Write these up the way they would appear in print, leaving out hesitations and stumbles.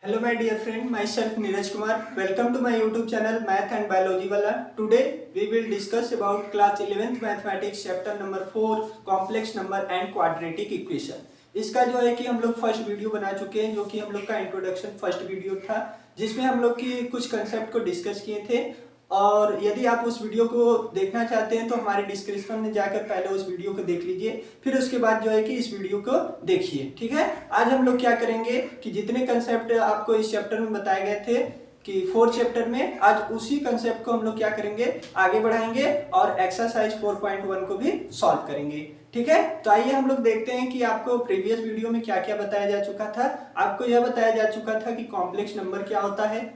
Hello my dear friend, myself Neeraj Kumar. Welcome to my YouTube channel Math and Biology Wala. Today we will discuss about class 11th Mathematics chapter number 4 complex number and quadratic equation. इसका जो है कि हम लोग first video बना चुके हैं जो कि हम लोग का इंट्रोडक्शन फर्स्ट वीडियो था जिसमें हम लोग की कुछ कंसेप्ट को डिस्कस किए थे। और यदि आप उस वीडियो को देखना चाहते हैं तो हमारे डिस्क्रिप्शन में जाकर पहले उस वीडियो को देख लीजिए, फिर उसके बाद जो है कि इस वीडियो को देखिए। ठीक है, आज हम लोग क्या करेंगे कि जितने कंसेप्ट आपको इस चैप्टर में बताए गए थे कि 4 चैप्टर में, आज उसी कंसेप्ट को हम लोग क्या करेंगे आगे बढ़ाएंगे और एक्सरसाइज 4.1 को भी सॉल्व करेंगे। ठीक है, तो आइए हम लोग देखते हैं कि आपको प्रीवियस वीडियो में क्या क्या बताया जा चुका था। आपको यह बताया जा चुका था कि कॉम्प्लेक्स नंबर क्या होता है,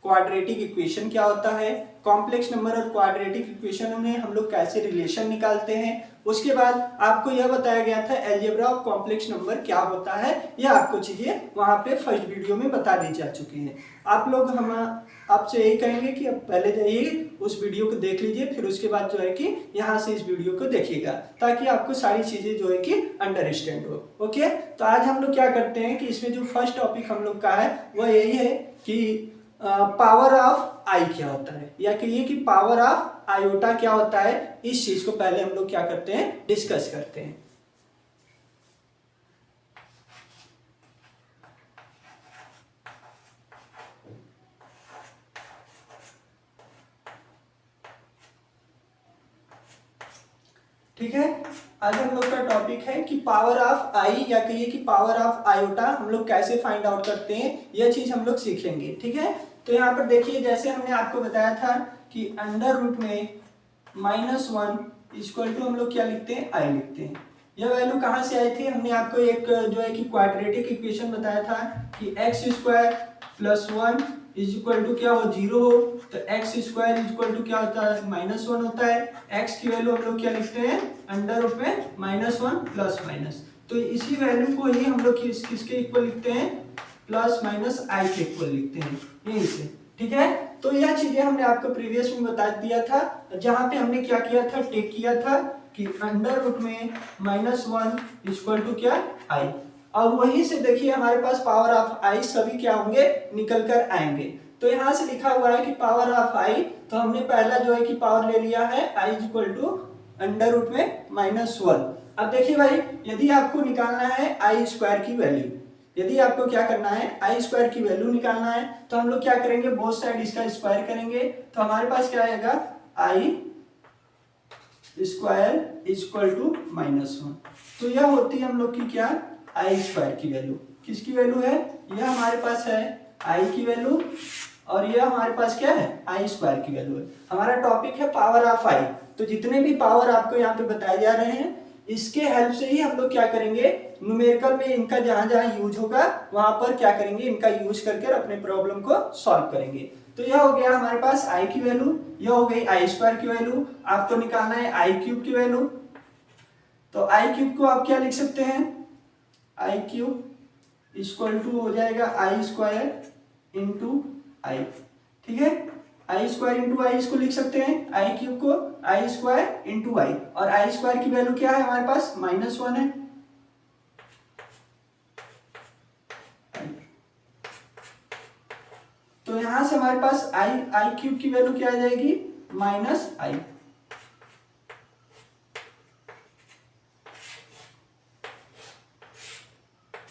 क्वाड्रेटिक इक्वेशन क्या होता है, कॉम्प्लेक्स नंबर और क्वाड्रेटिक इक्वेशन में हम लोग कैसे रिलेशन निकालते हैं। उसके बाद आपको यह बताया गया था अलजेब्रा ऑफ कॉम्प्लेक्स नंबर क्या होता है। यह आपको चीजें वहां पे फर्स्ट वीडियो में बता दी जा चुकी हैं। आप लोग हम आपसे यही कहेंगे कि अब पहले जाइए उस वीडियो को देख लीजिए, फिर उसके बाद जो है कि यहाँ से इस वीडियो को देखिएगा ताकि आपको सारी चीजें जो है कि अंडरस्टैंड हो। ओके, तो आज हम लोग क्या करते हैं कि इसमें जो फर्स्ट टॉपिक हम लोग का है वह यही है कि पावर ऑफ आई क्या होता है, या कहिए कि पावर ऑफ आयोटा क्या होता है। इस चीज को पहले हम लोग क्या करते हैं डिस्कस करते हैं। ठीक है, आज हम लोग का टॉपिक है कि पावर ऑफ आई या कहिए कि पावर ऑफ आयोटा हम लोग कैसे फाइंड आउट करते हैं, यह चीज हम लोग सीखेंगे। ठीक है, तो यहाँ पर देखिए जैसे हमने आपको बताया था कि अंडर रूट में -1 इक्वल टू हम लोग क्या लिखते हैं आई लिखते हैं। यह वैल्यू कहाँ से आई थी, हमने आपको एक जो है कि क्वाड्रेटिक इक्वेशन बताया था कि x² + 1 इज इक्वल टू क्या हो 0 हो, तो x² इज इक्वल टू क्या होता है -1 होता है। x की वैल्यू हम लोग क्या लिखते हैं अंडर रूट में -1 प्लस माइनस, तो इसी वैल्यू को ही हम लोग किसके इक्वल लिखते हैं प्लस माइनस आई के इक्वल लिखते हैं यहीं से। ठीक है, तो यह चीजें हमने आपको प्रीवियस में बता दिया था, जहां पे हमने क्या किया था टेक किया था कि अंडर रूट में -1 इक्वल टू क्या आई, और वहीं से देखिए हमारे पास पावर ऑफ आई सभी क्या होंगे निकल कर आएंगे। तो यहाँ से लिखा हुआ है कि पावर ऑफ आई, तो हमने पहला जो है कि पावर ले लिया है I equal to under root में -1। अब देखिए भाई, यदि आपको निकालना है आई स्क्वायर की वैल्यू, यदि आपको क्या करना है आई स्क्वायर की वैल्यू निकालना है, तो हम लोग क्या करेंगे बोथ साइड इसका स्क्वायर करेंगे, तो हमारे पास क्या आएगा आई स्क्वायर इक्वल टू -1। तो यह होती है हम लोग की क्या आई स्क्वायर की वैल्यू। किसकी वैल्यू है, यह हमारे पास है आई की वैल्यू और यह हमारे पास क्या है आई स्क्वायर की वैल्यू है। हमारा टॉपिक है पावर ऑफ आई, तो जितने भी पावर आपको यहाँ पे बताए जा रहे हैं इसके हेल्प से ही हम लोग क्या करेंगे न्यूमेरिकल में इनका जहां जहां यूज होगा वहां पर क्या करेंगे इनका यूज करके अपने प्रॉब्लम को सॉल्व करेंगे। तो यह हो गया हमारे पास आई की वैल्यू, यह हो गई आई स्क्वायर की वैल्यू। आपको निकालना है आई क्यूब की वैल्यू, तो आई क्यूब को आप क्या लिख सकते हैं आई क्यूब इक्वल टू हो जाएगा आई स्क्वायर इंटू आई। ठीक है, आई स्क्वायर इंटू आई इसको लिख सकते हैं आई क्यूब को आई स्क्वायर इंटू आई, और आई स्क्वायर की वैल्यू क्या है हमारे पास -1 है। तो यहां से हमारे पास आई क्यूब की वैल्यू क्या आ जाएगी -i।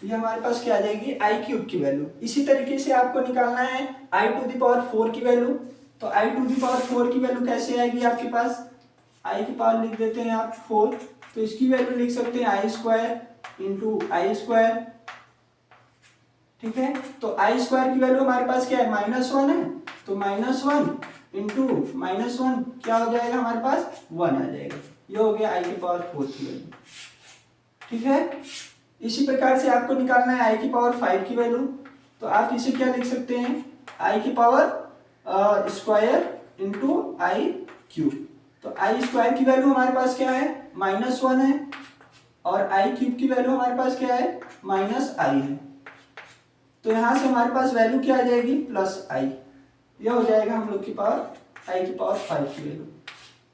ये हमारे पास क्या आ जाएगी आई क्यूब की वैल्यू। इसी तरीके से आपको निकालना है आई टू द पावर 4 की वैल्यू, तो आई टू द पावर 4 की वैल्यू कैसे आएगी आपके पास आई की पावर लिख देते हैं आप 4, तो इसकी वैल्यू लिख सकते हैं आई स्क्वायर इंटू आई स्क्वायर। ठीक है, तो आई स्क्वायर की वैल्यू हमारे पास क्या है -1 है, तो -1 इंटू -1 क्या हो जाएगा हमारे पास 1 आ जाएगा। ये हो गया आई की पावर 4 की वैल्यू। ठीक है, इसी प्रकार से आपको निकालना है आई की पावर 5 की वैल्यू, तो आप इसे क्या लिख सकते हैं आई की पावर स्क्वायर इंटू आई क्यूब। तो आई स्क्वायर की वैल्यू हमारे पास क्या है -1 है और आई क्यूब की वैल्यू हमारे पास क्या है -i है। तो यहां से हमारे पास वैल्यू क्या आ जाएगी +i। यह हो जाएगा हम लोग की पावर आई की पावर 5 की वैल्यू।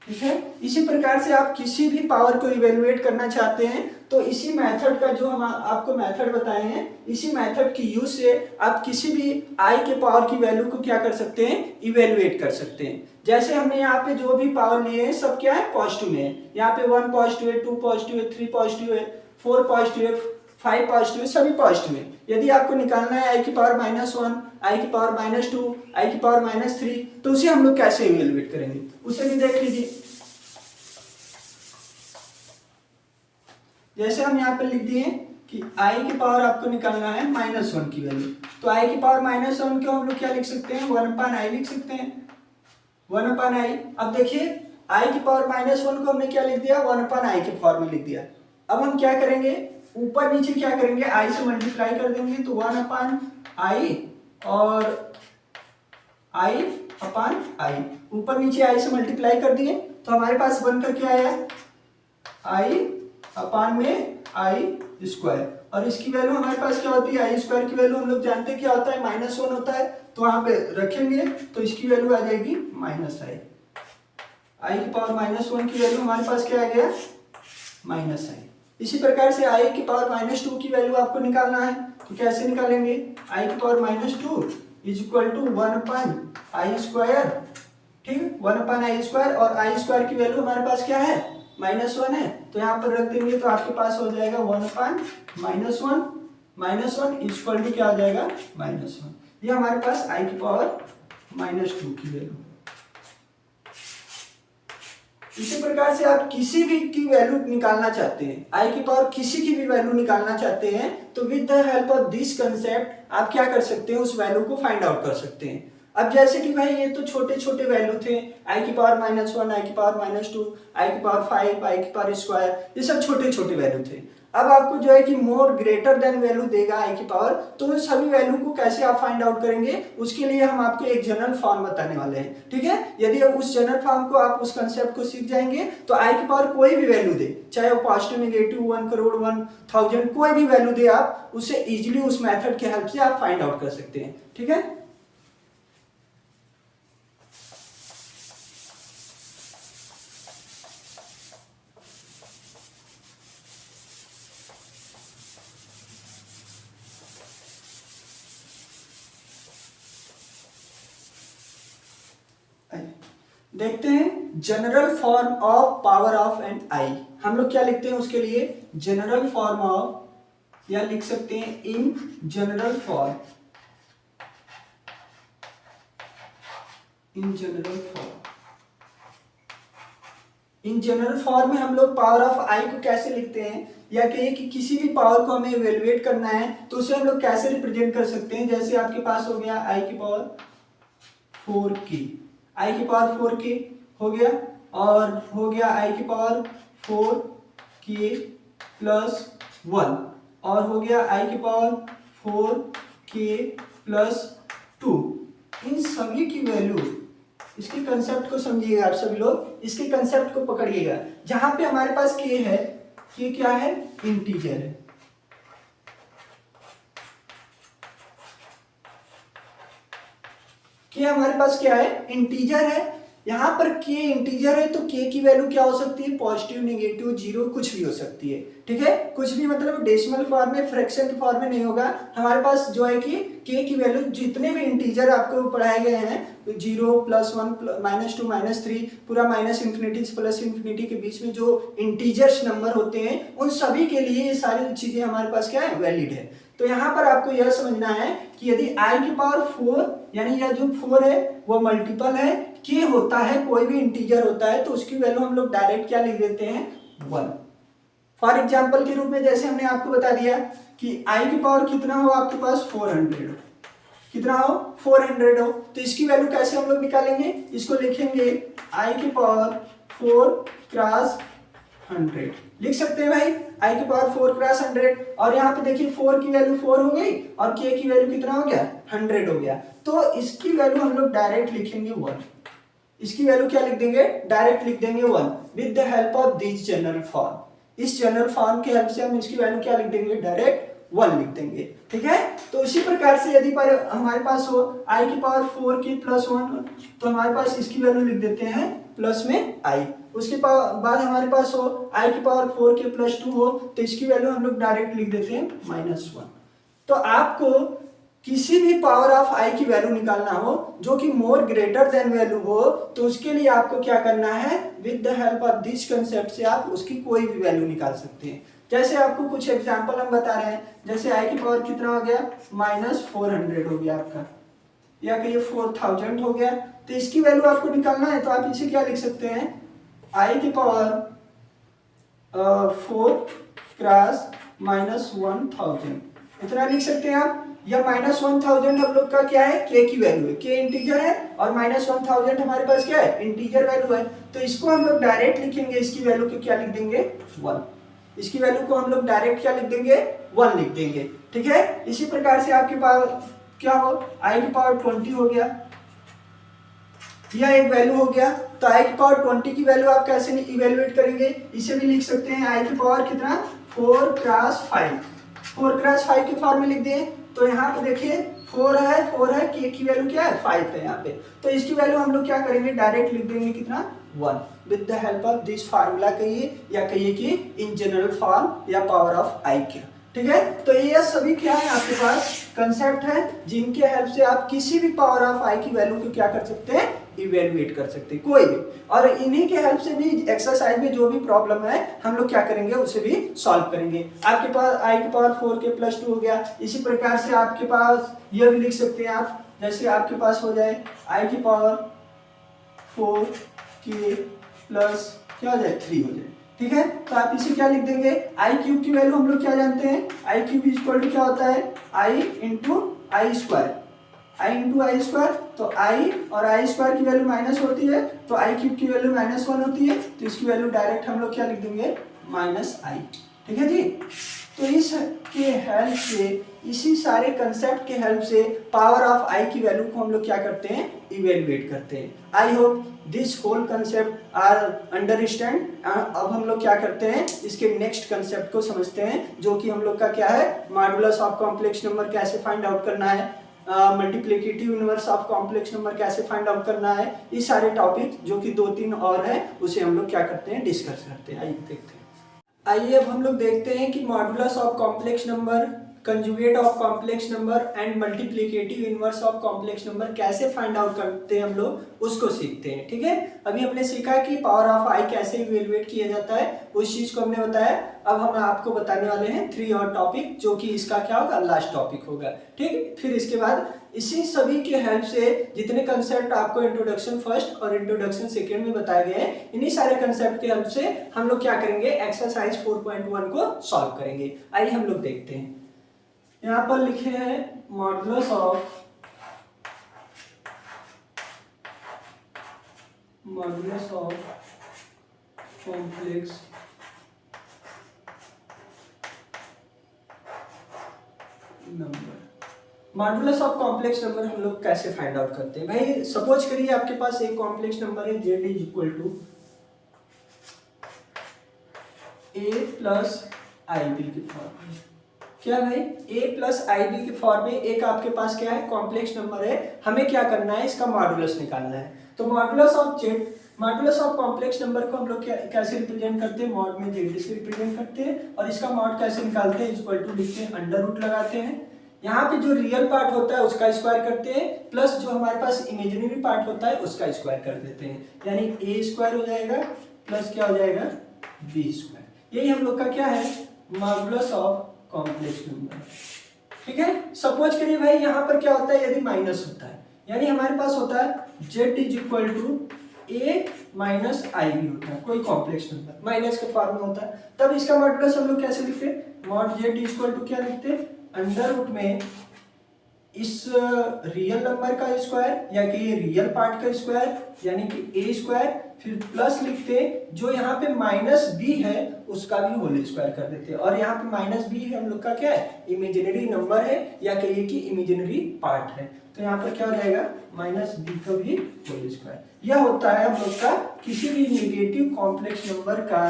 ठीक है। इसी प्रकार से आप किसी भी पावर को इवेलुएट करना चाहते हैं तो इसी मेथड का जो हम आपको मेथड बताए हैं, इसी मेथड की यूज से आप किसी भी आई के पावर की वैल्यू को क्या कर सकते हैं, इवेलुएट कर सकते हैं। जैसे हमने यहाँ पे जो भी पावर लिए हैं सब क्या है, पॉजिटिव में है। यहाँ पे 1 पॉजिटिव है, 2 पॉजिटिव है, 3 पॉजिटिव है, 4 पॉजिटिव है, 5 पॉजिटिव है, सभी पॉजिटिव है। यदि आपको निकालना है आई की पावर -1, आई की पावर -2, आई की पावर -3, तो उसे हम लोग कैसे इवेलुएट करेंगे, उसे भी देख लीजिए। जैसे हम यहाँ पे लिख दिए कि आई की पावर आपको निकालना है -1 की वैल्यू, तो आई की पावर -1 को हम लोग क्या लिख सकते हैं, 1/i लिख सकते हैं, 1/i। अब देखिए आई की पावर -1 को हमने क्या लिख दिया, 1/i के फॉर्म में लिख दिया। अब हम क्या करेंगे, ऊपर नीचे क्या करेंगे, आई से मल्टीप्लाई कर देंगे, तो 1/i और i/i, ऊपर नीचे आई से मल्टीप्लाई कर दिए तो हमारे पास बनकर क्या आया, i/i²। और इसकी वैल्यू हमारे पास क्या होती है, i² की वैल्यू हम लोग जानते हैं क्या होता है, -1 होता है, तो वहां पे रखेंगे तो इसकी वैल्यू आ जाएगी -i। आई की पावर -1 की वैल्यू हमारे पास क्या आ गया, -i। इसी प्रकार से आई की पावर -2 की वैल्यू आपको निकालना है, तो कैसे निकालेंगे, आई की पावर -2 = 1/i², ठीक, 1/i², और i² की वैल्यू हमारे पास क्या है, -1 है, तो यहाँ पर रख देंगे तो आपके पास हो जाएगा 1/-1, -1 क्या हो जाएगा, -1। ये हमारे पास आई की पावर -2 की वैल्यू। इसी प्रकार से आप किसी भी की वैल्यू निकालना चाहते हैं, आई की पावर किसी की भी वैल्यू निकालना चाहते हैं, तो with the help of this concept आप क्या कर सकते हैं, उस वैल्यू को फाइंड आउट कर सकते हैं। अब जैसे कि भाई ये तो छोटे छोटे वैल्यू थे, आई की पावर -1, आई की पावर -2, आई की पावर 5, आई की पावर स्क्वायर, ये सब छोटे छोटे वैल्यू थे। अब आपको जो है कि मोर ग्रेटर देन वैल्यू देगा आई की पावर, तो उन सभी वैल्यू को कैसे आप फाइंड आउट करेंगे, उसके लिए हम आपको एक जनरल फॉर्म बताने वाले हैं, ठीक है। यदि अब उस जनरल फॉर्म को आप उस कंसेप्ट को सीख जाएंगे तो आई की पावर कोई भी वैल्यू दे, चाहे वो पॉजिटिव, नेगेटिव, 1 करोड़, 1000, कोई भी वैल्यू दे, आप उसे इजिली उस मेथड की हेल्प से आप फाइंड आउट कर सकते हैं, ठीक है। देखते हैं general form of power of n i. हम लोग क्या लिखते हैं उसके लिए, जनरल फॉर्म ऑफ, या लिख सकते हैं in general form, in general form. In general form में हम लोग पावर ऑफ आई को कैसे लिखते हैं, या कहिए कि किसी भी पावर को हमें इवेलुएट करना है तो उसे हम लोग कैसे रिप्रेजेंट कर सकते हैं। जैसे आपके पास हो गया आई की पावर 4k, आई की पावर 4k हो गया, और हो गया आई की पावर 4k प्लस 1, और हो गया आई की पावर 4k प्लस 2। इन सभी की वैल्यू, इसके कंसेप्ट को समझिएगा आप सभी लोग, इसके कंसेप्ट को पकड़िएगा। जहां पे हमारे पास k है, k क्या है, इंटीजर है, k हमारे पास क्या है, इंटीजर है। यहाँ पर k इंटीजर है तो k की वैल्यू क्या हो सकती है, पॉजिटिव, नेगेटिव, जीरो, कुछ भी हो सकती है, ठीक है। कुछ भी मतलब डेसिमल फॉर्म में, फ्रैक्शन के फॉर्म में नहीं होगा। हमारे पास जो है कि k की वैल्यू जितने भी इंटीजर आपको पढ़ाए गए हैं, 0, +1, -2, -3, पूरा -∞ से +∞ के बीच में जो इंटीजर्स नंबर होते हैं, उन सभी के लिए ये सारी चीजें हमारे पास क्या है, वैलिड है। तो यहाँ पर आपको यह समझना है कि यदि आई की पावर 4, यानी यह जो 4 है वो मल्टीपल है, k होता है, कोई भी इंटीजर होता है, तो उसकी वैल्यू हम लोग डायरेक्ट क्या लिख देते हैं, 1। फॉर एग्जाम्पल के रूप में जैसे हमने आपको बता दिया कि आई की पावर कितना हो आपके पास, 400 हो, कितना हो, 400 हो, तो इसकी वैल्यू कैसे हम लोग निकालेंगे, इसको लिखेंगे आई की पावर 4 क्रॉस 100, लिख सकते हैं भाई, आई की पावर 4 क्रॉस 100। और यहाँ पे देखिए 4 की वैल्यू 4 हो गई और k की वैल्यू कितना हो गया, 100 हो गया, तो इसकी वैल्यू हम लोग डायरेक्ट लिखेंगे 1। इसकी वैल्यू क्या लिख देंगे, डायरेक्ट लिख देंगे 1 with the help of this general form. इस जनरल फॉर्म की हेल्प से हम इसकी वैल्यू क्या लिख देंगे, डायरेक्ट 1 लिख देंगे, ठीक है। तो इसी प्रकार से यदि पर हमारे पास हो आई की पावर 4k प्लस 1, तो हमारे पास इसकी वैल्यू लिख देते हैं प्लस में आई, उसके बाद हमारे पास हो आई की पावर 4k प्लस 2 हो, तो इसकी वैल्यू हम लोग डायरेक्ट लिख देते हैं -1। तो आपको किसी भी पावर ऑफ आई की वैल्यू निकालना हो जो कि मोर ग्रेटर देन वैल्यू हो, तो उसके लिए आपको क्या करना है, with the help of this concept से आप उसकी कोई भी वैल्यू निकाल सकते हैं। जैसे आपको कुछ एग्जांपल हम बता रहे हैं, जैसे आई की पावर कितना हो गया, -400 हो गया आपका, या कहिए 4000 हो गया। तो इसकी वैल्यू आपको निकालना है, तो आप इसे क्या लिख सकते हैं, आई की पावर 4 क्रॉस -1000 इतना लिख सकते हैं आप। या -1000 हम लोग का क्या है, के की वैल्यू है, के इंटीजर है और -1000 हमारे पास क्या है, इंटीजर वैल्यू है। तो इसको हम लोग डायरेक्ट लिखेंगे, इसकी वैल्यू को क्या लिख देंगे, 1। इसकी वैल्यू को हम लोग डायरेक्ट क्या लिख देंगे, 1 लिख देंगे, ठीक है। इसी प्रकार से आपके पास क्या हो, आई की पावर 20 हो गया, यह एक वैल्यू हो गया। तो आई की पावर 20 की वैल्यू आप कैसे इवेलुएट करेंगे, इसे भी लिख सकते हैं आई की पावर कितना, 4 क्रॉस 5, 4 क्रॉस 5 के फॉर्म में लिख दिए। तो यहाँ पे देखिए 4 है, के की वैल्यू क्या है, 5 है यहाँ पे। तो इसकी वैल्यू हम लोग क्या करेंगे, डायरेक्ट लिख देंगे कितना, 1 with the help of this formula कहिए, या कहिए कि इन जनरल फॉर्म या पावर ऑफ आई के, ठीक है। तो ये सभी क्या है आपके पास कंसेप्ट है जिनके हेल्प से आप किसी भी पावर ऑफ आई की वैल्यू को क्या कर सकते हैं, इवेलुएट कर सकते हैं कोई भी। और इन्हीं के हेल्प से भी एक्सरसाइज में जो भी प्रॉब्लम है हम लोग क्या करेंगे, उसे भी सॉल्व करेंगे। आपके पास आई की पावर 4k प्लस 2 हो गया, इसी प्रकार से आपके पास यह भी लिख सकते हैं आप, जैसे आपके पास हो जाए आई की पावर 4k प्लस क्या हो जाए, 3 हो जाए, ठीक है। तो आप इसे क्या लिख देंगे, आई क्यूब की वैल्यू हम लोग क्या जानते हैं, आई क्यूब इक्वल टू क्या होता है, आई इंटू आई स्क्वायर, आई इंटू आई स्क्वायर। तो आई और आई स्क्वायर की वैल्यू माइनस होती है, तो आई क्यूब की वैल्यू -1 होती है, तो इसकी वैल्यू डायरेक्ट हम लोग क्या लिख देंगे, -i, ठीक है जी। तो इसके हेल्प से, इसी सारे कंसेप्ट के हेल्प से पावर ऑफ आई की वैल्यू को हम लोग क्या करते हैं, इवेलुएट करते हैं। I hope this whole concept are understand. अब हम लोग क्या करते हैं, इसके नेक्स्ट कंसेप्ट को समझते हैं, जो कि हम लोग का क्या है, मॉडुलस ऑफ कॉम्प्लेक्स नंबर कैसे फाइंड आउट करना है, multiplicative inverse of complex number कैसे फाइंड आउट करना है। ये सारे टॉपिक जो कि 2-3 और है, उसे हम लोग क्या करते हैं, डिस्कस करते हैं। आइए देखते हैं। आइए अब हम लोग देखते हैं कि modulus of complex number, conjugate of complex number and multiplicative inverse of complex number कैसे फाइंड आउट करते हैं, हम लोग उसको सीखते हैं, ठीक है। अभी हमने सीखा कि पावर ऑफ आई कैसे इवेलुएट किया जाता है, उस चीज को हमने बताया। अब हम आपको बताने वाले हैं 3 और टॉपिक, जो कि इसका क्या होगा, लास्ट टॉपिक होगा, ठीक। फिर इसके बाद इसी सभी के हेल्प से जितने कंसेप्ट आपको इंट्रोडक्शन फर्स्ट और इंट्रोडक्शन सेकेंड में बताए गए हैं, इन्हीं सारे कंसेप्ट के हेल्प से हम लोग क्या करेंगे, एक्सरसाइज 4.1 को सॉल्व करेंगे। आइए हम लोग देखते हैं। यहाँ पर लिखे हैं modulus of complex number. Modulus of complex number हम लोग कैसे फाइंड आउट करते हैं भाई। सपोज करिए आपके पास एक कॉम्प्लेक्स नंबर है, z is equal to a plus i b के फॉर्म में। क्या भाई, a प्लस आई बी के फॉर्म में एक आपके पास क्या है, कॉम्प्लेक्स नंबर है। हमें क्या करना है, इसका मॉडुलस निकालना है। तो modulus of z, modulus of complex number को हम लोग कैसे रिप्रेजेंट करते हैं, मॉड में z से रिप्रेजेंट करते हैं। और इसका मॉड कैसे निकालते हैं, इक्वल टू लिखते हैं, अंडर रूट लगाते हैं। यहाँ पे जो रियल पार्ट होता है उसका स्क्वायर करते हैं, प्लस जो हमारे पास इमेजिनरी पार्ट होता है उसका स्क्वायर कर देते हैं। यानी a स्क्वायर हो जाएगा प्लस क्या हो जाएगा, b स्क्वायर। यही हम लोग का क्या है, मॉडुलस ऑफ कॉम्प्लेक्स नंबर, ठीक है। सपोज करिए भाई यहाँ पर क्या होता है, यदि माइनस होता है, यानी हमारे पास होता है z is equal to a minus i b होता है, कोई कॉम्प्लेक्स नंबर माइनस के फॉर्म में होता है। तब इसका मॉडुलस हम लोग कैसे लिखते हैं, mod z is equal to क्या लिखते हैं, अंडर रूट में इस रियल नंबर का स्क्वायर या कि रियल पार्ट का स्क्वायर यानी कि a स्क्वायर, फिर प्लस लिखते हैं जो यहाँ पे माइनस b है उसका भी होल स्क्वायर कर देते हैं। और यहाँ पे माइनस b हम लोग का क्या है, इमेजिनरी नंबर है या कहिए कि इमेजिनरी पार्ट है। तो यहाँ पर क्या हो जाएगा, माइनस b का भी होल स्क्वायर। यह होता है हम लोग का किसी भी नेगेटिव कॉम्प्लेक्स नंबर का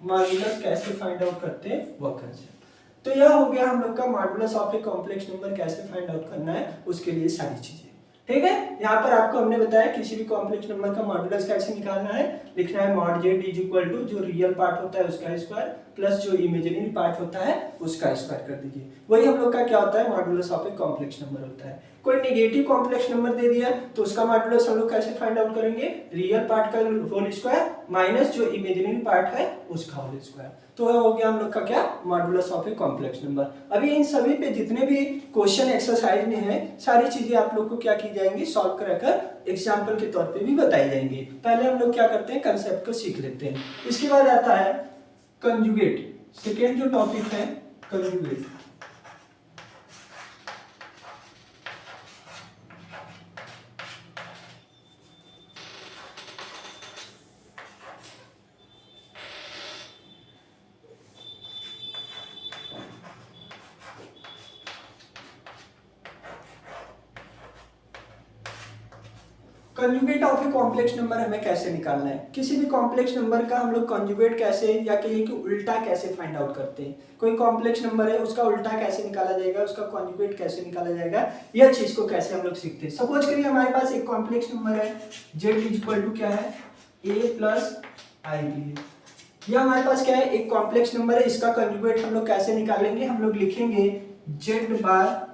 मॉडुलस कैसे फाइंड आउट करते हैं वह कंसेप्ट। तो यह हो गया हम लोग का modulus of a complex number कैसे फाइंड आउट करना है, उसके लिए सारी चीजें, ठीक है। यहाँ पर आपको हमने बताया किसी भी कॉम्प्लेक्स नंबर का मॉडुलस कैसे निकालना है, लिखना है mod z is equal to जो रियल पार्ट होता है उसका स्क्वायर प्लस जो इमेजिनरी पार्ट होता है उसका स्क्वायर कर दीजिए। वही हम लोग का क्या होता है, modulus of a complex number होता है। कोई नेगेटिव कॉम्प्लेक्स नंबर दे दिया तो उसका मॉडुलस हम लोग कैसे फाइंड आउट करेंगे, रियल पार्ट का होल स्क्वायर माइनस जो इमेजिनरी पार्ट है उसका होल स्क्वायर। तो हो गया हम लोग का क्या, modulus of a complex number. अभी इन सभी पे जितने भी क्वेश्चन एक्सरसाइज में है सारी चीजें आप लोग को क्या की जाएंगी, सॉल्व कराकर एग्जाम्पल के तौर पे भी बताई जाएंगी। पहले हम लोग क्या करते हैं, कंसेप्ट को सीख लेते हैं। इसके बाद आता है कंजुगेट। सेकेंड जो टॉपिक है conjugate. Conjugate of a complex number हमें कैसे निकालना है, किसी भी कॉम्प्लेक्स नंबर का हम लोग कंजुगेट कैसे या कहिए कि उल्टा कैसे फाइंड आउट करते हैं। कोई कॉम्प्लेक्स नंबर है उसका उल्टा कैसे निकाला जाएगा, उसका कंजुगेट कैसे निकाला जाएगा, यह चीज को कैसे हम लोग सीखते हैं। सपोज करिए हमारे पास एक कॉम्प्लेक्स नंबर है z इज इक्वल टू क्या है, a प्लस आई बी है। यह हमारे पास क्या है, एक कॉम्प्लेक्स नंबर है, इसका कंजुगेट हम लोग कैसे निकालेंगे, हम लोग लिखेंगे z बार।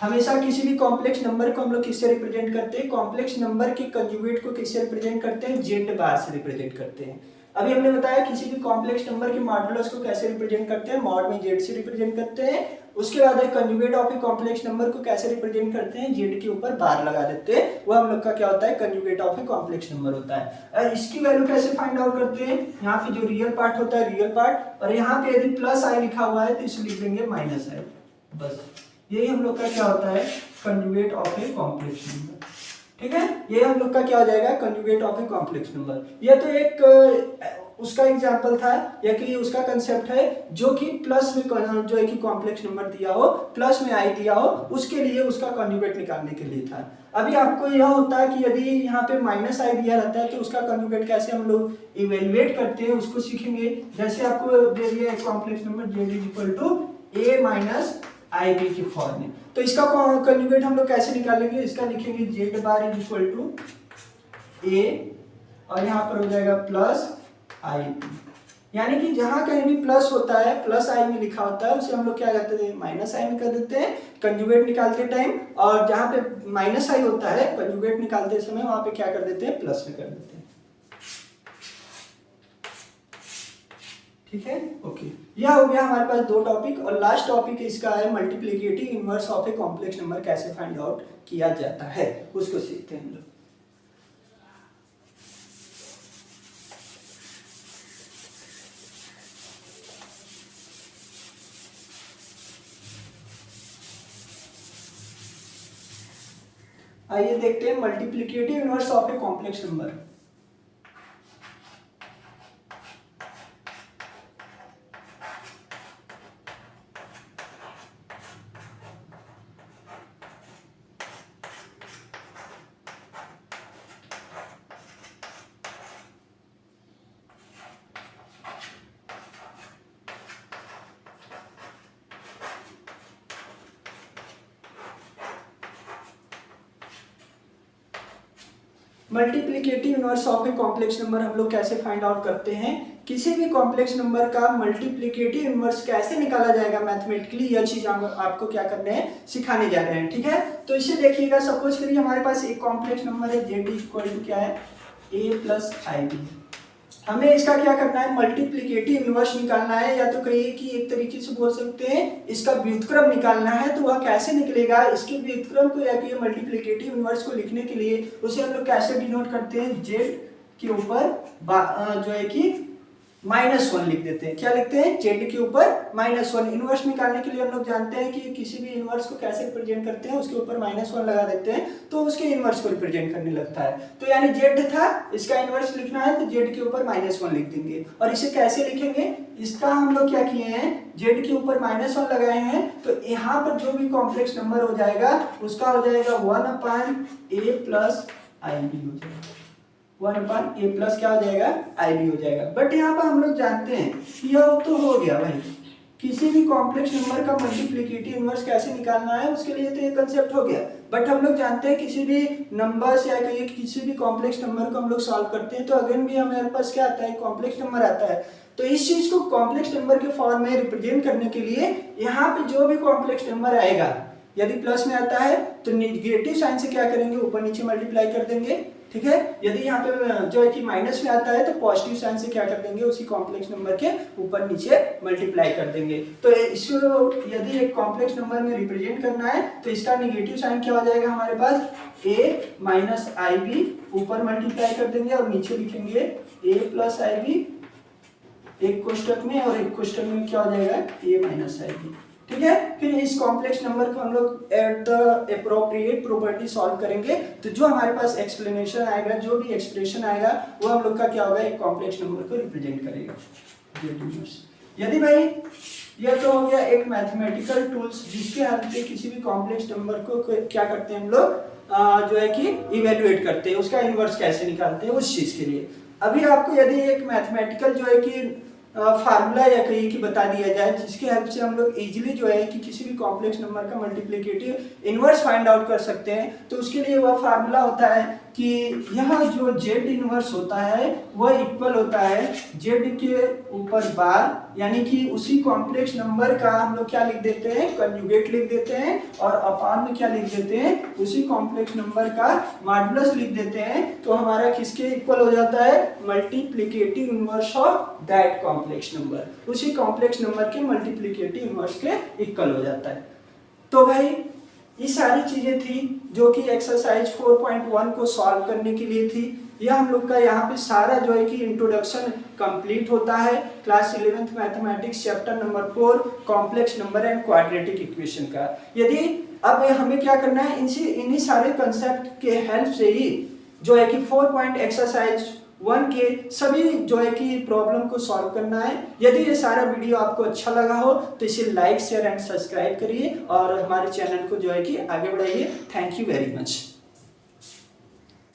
हमेशा किसी भी कॉम्प्लेक्स नंबर को हम लोग किससे रिप्रेजेंट करते हैं, कॉम्प्लेक्स नंबर के कंजुगेट को किससे रिप्रेजेंट करते हैं, जेड बार से रिप्रेजेंट करते हैं। अभी हमने बताया किसी भी कॉम्प्लेक्स नंबर के मॉडुलस को कैसे रिप्रेजेंट करते हैं, मॉड में जेड से रिप्रेजेंट करते हैं। उसके बाद एक conjugate of a complex number को कैसे रिप्रेजेंट करते हैं, जेड के ऊपर बार लगा देते हैं। वो हम लोग का क्या होता है, conjugate of a complex number होता है। और इसकी वैल्यू कैसे फाइंड आउट करते हैं, यहाँ पे जो रियल पार्ट होता है रियल पार्ट, और यहाँ पे यदि प्लस आई लिखा हुआ है तो इसे लिख देंगे माइनस आई। बस यही हम लोग का क्या होता है, conjugate of a complex number. ठीक है, ये हम लोग का क्या हो जाएगा, conjugate of a complex number. ये तो एक उसका एग्जांपल था या कि उसका कंसेप्ट है जो कि प्लस में जो है कि कॉम्प्लेक्स नंबर दिया हो, प्लस में आई दिया हो, उसके लिए उसका कंजुगेट निकालने के लिए था। अभी आपको यह होता है कि यदि यहाँ पे माइनस आई दिया रहता है तो उसका कंजुगेट कैसे हम लोग इवेल्युएट करते हैं उसको सीखेंगे। जैसे आपको दे दिया है complex number z is equal to a minus i b की फॉर्म में, तो इसका कंजुगेट हम लोग कैसे निकालेंगे, इसका लिखेंगे z bar is equal to a और यहाँ पर हो जाएगा प्लस आई बी। यानी कि जहां कहीं भी प्लस होता है, प्लस आई में लिखा होता है, उसे हम लोग क्या करते हैं, माइनस आई में कर देते हैं कंजुगेट निकालते टाइम। और जहां पे माइनस आई होता है कंजुगेट निकालते समय वहां पे क्या कर देते हैं, प्लस में कर देते हैं। ठीक है, ओके। यह हो गया हमारे पास दो टॉपिक। और लास्ट टॉपिक इसका है multiplicative inverse of a complex number कैसे फाइंड आउट किया जाता है, उसको सीखते हैं हम लोग। आइए देखते हैं multiplicative inverse of a complex number. Multiplicative inverse of a complex number हम लोग कैसे फाइंड आउट करते हैं, किसी भी कॉम्प्लेक्स नंबर का मल्टीप्लिकेटिव इनवर्स कैसे निकाला जाएगा मैथमेटिकली, यह चीज हम आपको क्या करने हैं, सिखाने जा रहे हैं। ठीक है, तो इसे देखिएगा। सपोज करिए हमारे पास एक कॉम्प्लेक्स नंबर है z इक्वल टू क्या है, a प्लस आई बी। हमें इसका क्या करना है, मल्टीप्लिकेटिव इनवर्स निकालना है, या तो कहिए कि एक तरीके से बोल सकते हैं इसका व्युत्क्रम निकालना है। तो वह कैसे निकलेगा, इसके व्युत्क्रम को या कि मल्टीप्लिकेटिव इनवर्स को लिखने के लिए उसे हम लोग कैसे डिनोट करते हैं, z के ऊपर जो है कि -1 लिख देते हैं। क्या लिखते हैं, z के ऊपर -1। इनवर्स निकालने के लिए हम लोग जानते हैं कि किसी भी इनवर्स को कैसे रिप्रेजेंट करते हैं, उसके ऊपर -1 लगा देते हैं तो उसके इनवर्स को रिप्रेजेंट करने लगता है। तो यानी z था, इसका इनवर्स लिखना है तो z के ऊपर -1 लिख देंगे। और इसे कैसे लिखेंगे, इसका हम लोग क्या किए हैं, z के ऊपर -1 लगाए हैं, तो यहाँ पर जो भी कॉम्प्लेक्स नंबर हो जाएगा उसका हो जाएगा 1/a प्लस आई बी हो जाएगा। 1/a प्लस क्या हो जाएगा, आई बी हो जाएगा। बट यहाँ पर हम लोग जानते हैं यह तो हो गया भाई, किसी भी कॉम्प्लेक्स नंबर का मल्टीप्लिकेटिव इनवर्स कैसे निकालना है, उसके लिए तो ये कंसेप्ट हो गया। बट हम लोग जानते हैं किसी भी नंबर्स या कहिए किसी भी कॉम्प्लेक्स नंबर को हम लोग सॉल्व करते हैं तो अगेन भी हमारे पास क्या आता है, कॉम्प्लेक्स नंबर आता है। तो इस चीज को कॉम्प्लेक्स नंबर के फॉर्म में रिप्रेजेंट करने के लिए यहाँ पे जो भी कॉम्प्लेक्स नंबर आएगा, यदि प्लस में आता है तो नेगेटिव साइन से क्या करेंगे, ऊपर नीचे मल्टीप्लाई कर देंगे, ठीक है। यदि यहाँ पे जो है कि माइनस में आता है तो पॉजिटिव साइन से क्या कर देंगे, उसी कॉम्प्लेक्स नंबर के ऊपर नीचे मल्टीप्लाई कर देंगे। तो इसको यदि एक कॉम्प्लेक्स नंबर में रिप्रेजेंट करना है तो इसका नेगेटिव साइन क्या हो जाएगा हमारे पास, a माइनस आई बी, ऊपर मल्टीप्लाई कर देंगे और नीचे लिखेंगे a प्लस आई बी, एक कोष्टक में और एक कोष्टक में क्या हो जाएगा, a माइनस आई बी, ठीक है। फिर इस कॉम्प्लेक्स नंबर को हम लोग at the appropriate property solve करेंगे तो जो हमारे पास एक्सप्लेनेशन आएगा, जो भी एक्सप्रेशन आएगा वो हम लोग का क्या होगा, एक कॉम्प्लेक्स नंबर को रिप्रेजेंट करेगा। यदि भाई यह तो हो गया एक मैथमेटिकल टूल्स जिसके हेल्प से किसी भी कॉम्प्लेक्स नंबर को क्या करते हैं हम लोग जो है कि इवेल्युएट करते हैं, उसका इनवर्स कैसे निकालते हैं उस चीज के लिए। अभी आपको यदि एक मैथमेटिकल जो है कि फार्मूला या कहीं की बता दिया जाए जिसके हेल्प से हम लोग इजीली जो है कि किसी भी कॉम्प्लेक्स नंबर का मल्टीप्लिकेटिव इनवर्स फाइंड आउट कर सकते हैं, तो उसके लिए वह फार्मूला होता है कि यहाँ जो z इनवर्स होता है वह इक्वल होता है z के ऊपर बार, यानी कि उसी कॉम्प्लेक्स नंबर का हम लोग क्या लिख देते हैं, कंजुगेट लिख देते हैं, और अपान में क्या लिख देते हैं, उसी कॉम्प्लेक्स नंबर का मॉडुलस लिख देते हैं। तो हमारा किसके इक्वल हो जाता है, multiplicative inverse of that complex number, उसी कॉम्प्लेक्स नंबर के मल्टीप्लिकेटिव इनवर्स के इक्वल हो जाता है। तो भाई ये सारी चीजें थी जो कि एक्सरसाइज 4.1 को सॉल्व करने के लिए थी। यह हम लोग का यहाँ पे सारा जो है कि इंट्रोडक्शन कंप्लीट होता है class 11th mathematics chapter number 4 complex number and quadratic equation का। यदि अब हमें क्या करना है, इन्हीं सारे कंसेप्ट के हेल्प से ही जो है कि 4 पॉइंट एक्सरसाइज 1 के सभी जो है कि प्रॉब्लम को सॉल्व करना है। यदि ये सारा वीडियो आपको अच्छा लगा हो तो इसे लाइक शेयर एंड सब्सक्राइब करिए और हमारे चैनल को जो है कि आगे बढ़ाइए। Thank you very much.